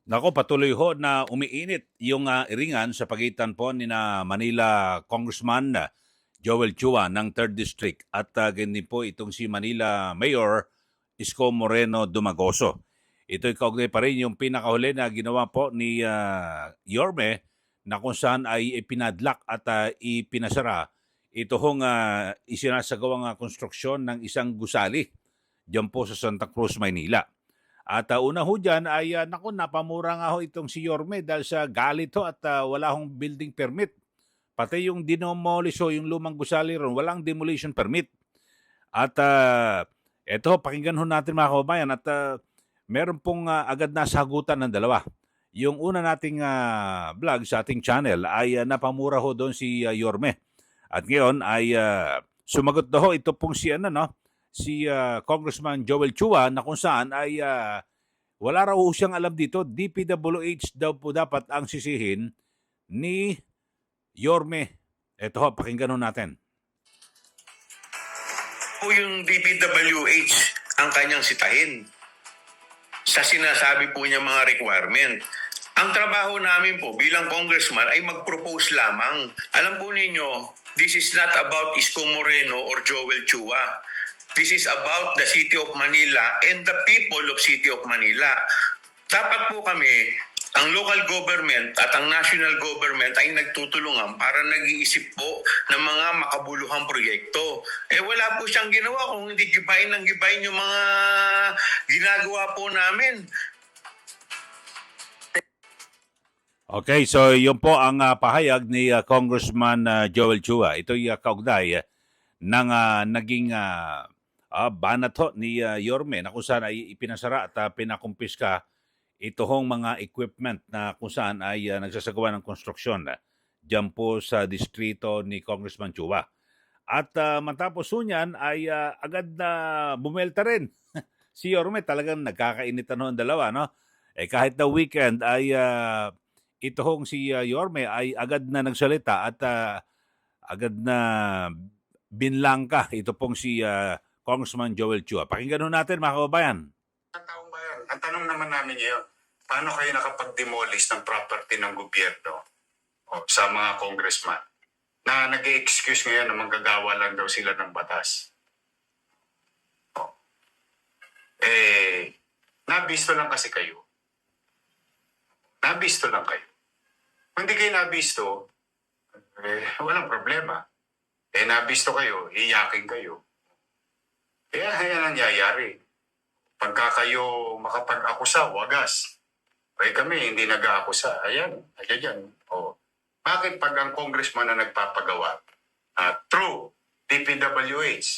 Nako, patuloy ho na umiinit yung iringan sa pagitan po ni na Manila Congressman Joel Chua ng 3rd District at ganyan po itong si Manila Mayor Isko Moreno Dumagoso. Ito'y kaugnay pa rin yung pinakahuli na ginawa po ni Yorme na kung saan ay ipinadlock at ipinasara ito hong isinasagawang konstruksyon ng isang gusali diyan po sa Santa Cruz, Maynila. At una ho dyan ay naku, napamura nga ho itong si Yorme dahil sa galit ho at wala hong building permit. Pati yung dinomolish ho, yung lumang gusali ron, walang demolition permit. At eto, pakinggan ho natin mga kababayan at meron pong agad na sagutan ng dalawa. Yung una nating vlog sa ating channel ay napamura ho doon si Yorme. At ngayon ay sumagot na ho ito pong si si Congressman Joel Chua na kung saan ay wala raw siyang alam dito. DPWH daw po dapat ang sisihin ni Yorme. Ito ho, pakinggan ho natin. Po yung DPWH ang kanyang sitahin sa sinasabi po niya mga requirement. Ang trabaho namin po bilang congressman ay mag-propose lamang. Alam po ninyo, this is not about Isko Moreno or Joel Chua. This is about the City of Manila and the people of City of Manila. Dapat po kami, ang local government at ang national government ay nagtutulungan para nag-iisip po ng mga makabuluhang proyekto. Wala po siyang ginawa kung hindi gibayin ng gibayin yung mga ginagawa po namin. Okay, so yun po ang pahayag ni Congressman Joel Chua. Ito'y kaugnay ng naging banat ho ni Yorme na kung saan ay ipinasara at pinakumpiska ito hong mga equipment na kung saan ay nagsasagawa ng konstruksyon dyan po sa distrito ni Congressman Chua. At matapos niyan ay agad na bumelta rin. Si Yorme talagang nagkakainitan ho ang dalawa, no? Kahit na weekend ay ito hong si Yorme ay agad na nagsalita at agad na binlangka ito pong si Congressman Joel Chua. Pakinggan ho natin mga kababayan. Taong bayan, ang tanong naman namin ngayon, paano kayo nakapag-demolish ng property ng gobyerno sa mga congressman na nag-excuse ngayon na manggagawa lang daw sila ng batas? Nabisto lang kasi kayo. Nabisto lang kayo. Kung hindi kayo nabisto, walang problema. Nabisto kayo, iyakin kayo. Kaya yan ang nangyayari. Pagka kayo makapag-akusa, wagas. Kami hindi nag-aakusa. Ayan, yan. Bakit pag ang congressman na nagpapagawa, true, DPWH,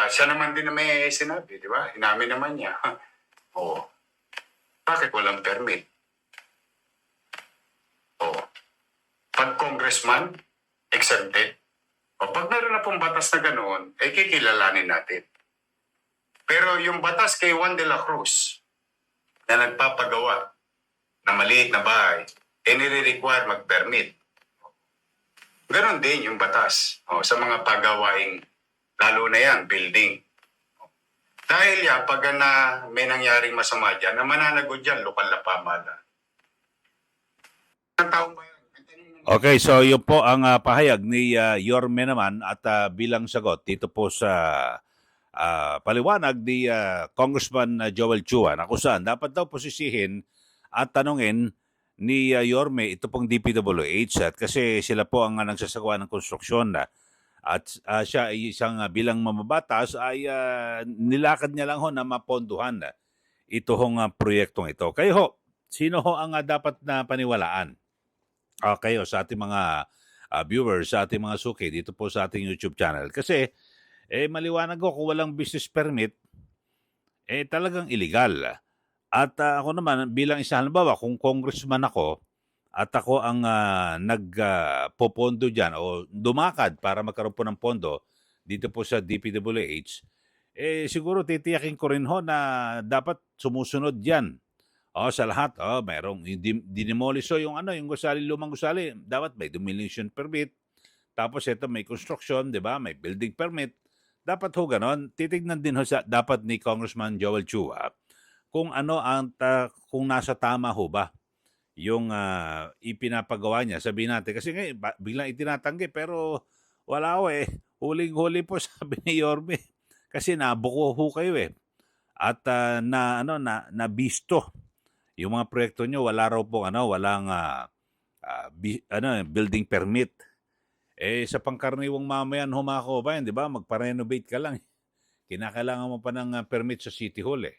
siya naman din na may sinabi, di ba? Inamin naman niya. Bakit walang permit? Pag congressman, exempted. Pag meron na pong batas na ganoon, kikilalanin natin. Pero yung batas kay Juan de la Cruz na nagpapagawa na maliit na bahay, nire-require mag-permit. Ganon din yung batas sa mga pagawaing, lalo na yan, building. Dahil yan, pag may nangyaring masama dyan, na mananagot dyan, lokal na pamahalaan. Ang taong bayan. Okay, so yun po ang pahayag ni Yorme naman at bilang sagot dito po sa paliwanag ni Congressman Joel Chua na kung saan dapat daw posisihin at tanungin ni Yorme ito pong DPWH at kasi sila po ang nagsasagawa ng konstruksyon at siya ay isang bilang mamabatas ay nilakad niya lang ho na maponduhan ito hong proyektong ito. Kayo ho, sino ho ang dapat na paniwalaan? Kayo sa ating mga viewers, sa ating mga suki dito po sa ating YouTube channel. Kasi maliwanag ko kung walang business permit, talagang illegal. At ako naman, bilang isa halimbawa, kung congressman ako at ako ang nagpopondo dyan o dumakad para magkaroon po ng pondo dito po sa DPWH, siguro titiyakin ko rin ho na dapat sumusunod yan. Sa lahat, mayroong dinimolish yung yung gusali, lumang gusali, dapat may demolition permit. Tapos ito may construction, 'di ba? May building permit. Dapat ho ganon. Titignan din ho dapat ni Congressman Joel Chua kung ano kung nasa tama ho ba yung ipinapagawa niya. Sabihin natin kasi ngayon biglang itinatanggi pero wala ho eh. Huling-huli po sabi ni Yorme kasi nabuko ho kayo eh. At nabisto yung mga proyekto nyo, wala raw po walang building permit. Sa pangkaraniwang mamayan ho mga kababayan, di ba? Magpa-renovate ka lang. Kinakailangan mo pa ng permit sa City Hall eh.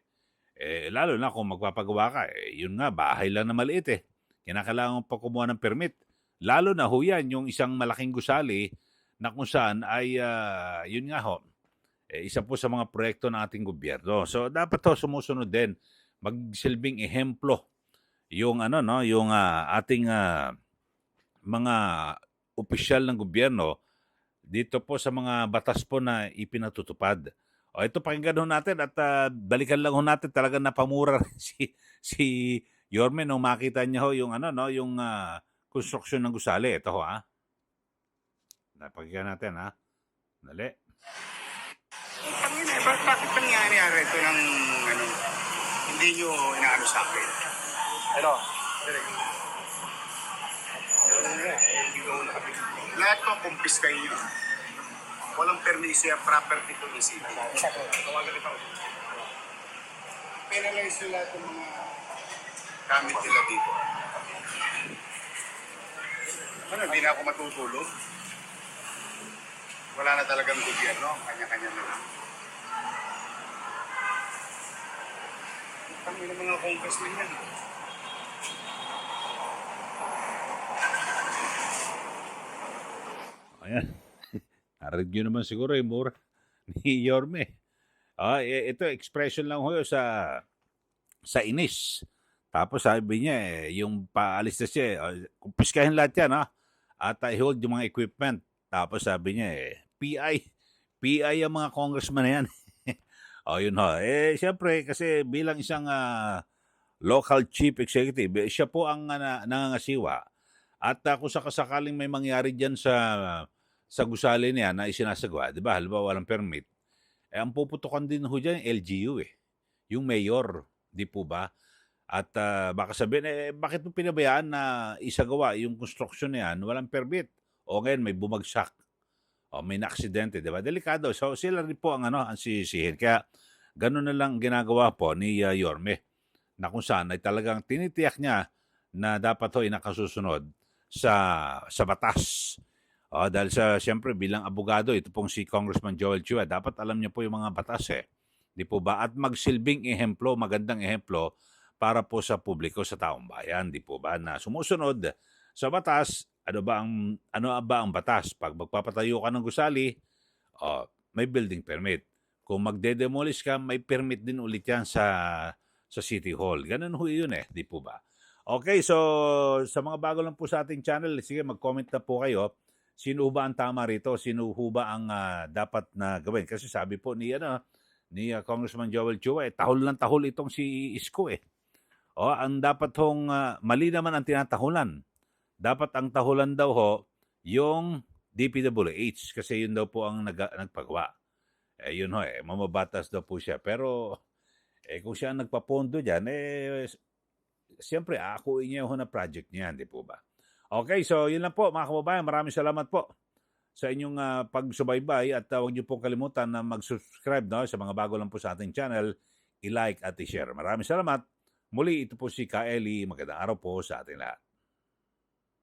Lalo na kung magpapagawa ka, yun nga, bahay lang na maliit eh. Kinakailangan mo pa kumuha ng permit. Lalo na ho yan, yung isang malaking gusali na kung saan ay, yun nga ho, isa po sa mga proyekto ng ating gobyerno. So, dapat ho sumusunod din. Magsilbing ehemplo yung, yung ating mga opisyal ng gobyerno dito po sa mga batas po na ipinatutupad. O ito pakinggan ho natin at balikan lang ho natin talaga napamura si Yorme nung makita niya ho yung yung konstruksyon ng gusali. Ito ho Napakinggan natin Dali. Bakit nangyayari ito ng hindi nyo inaano sa akin? Lahat ng kumpis kayo nyo. Walang permisya property to the city. Penalize nyo lahat ng mga gamit nila dito. Hindi na ako matutulog. Wala na talagang gobyerno. Kanya-kanya na lang. Kami ng mga congressmen yan. Ayan. Narinig nyo naman siguro yung mura ni Yorme. Ito, expression lang ho sa inis. Tapos sabi niya, yung paalis na siya, kumpiskahin lahat yan, at i-hold yung mga equipment. Tapos sabi niya, PI ang mga congressman na yan. Yun ho. Siyempre, kasi bilang isang local chief executive, siya po ang nangangasiwa. At kung sakasakaling may mangyari dyan sa gusali niya na isinasagawa, di ba? Halimbawa, walang permit. Ang puputukan din ho dyan, LGU yung mayor, di po ba? At baka sabihin, bakit mo pinabayaan na isagawa yung construction niyan, walang permit? O ngayon, may bumagsak. O may na-aksidente, di ba? Delikado. So, sila rin po ang sisihin. Kaya, ganun na lang ginagawa po ni Yorme, na kung saan ay talagang tinitiyak niya na dapat ho nakasusunod sa batas. Dahil siyempre bilang abogado, ito pong si Congressman Joel Chua, dapat alam niya po yung mga batas Di po ba? At magsilbing ehemplo, magandang ehemplo para po sa publiko, sa taong bayan, di po ba? Na sumusunod sa batas. Ano ba ang batas? Pag magpapatayo ka ng gusali, may building permit. Kung magde-demolish ka, may permit din ulit yan sa City Hall. Ganun ho yun di po ba? Okay, so sa mga bago lang po sa ating channel, sige mag-comment na po kayo. Sino ba ang tama rito? Sino ba ang dapat na gawin? Kasi sabi po ni Congressman Joel Chua, tahol ng tahol itong si Isko ang dapat hong mali naman ang tinatahulan. Dapat ang tahulan daw yung DPWH kasi yun daw po ang nagpagawa. Yun mamabatas daw po siya. Pero kung siya ang nagpapondo dyan, siyempre, akuin niya na project niyan, di po ba? Okay, so yun lang po mga kababayan. Maraming salamat po sa inyong pagsubaybay at huwag niyo pong kalimutan na mag-subscribe sa mga bago lang po sa ating channel, i-like at i-share. Maraming salamat. Muli, ito po si Ka Eli. Magandang araw po sa ating lahat.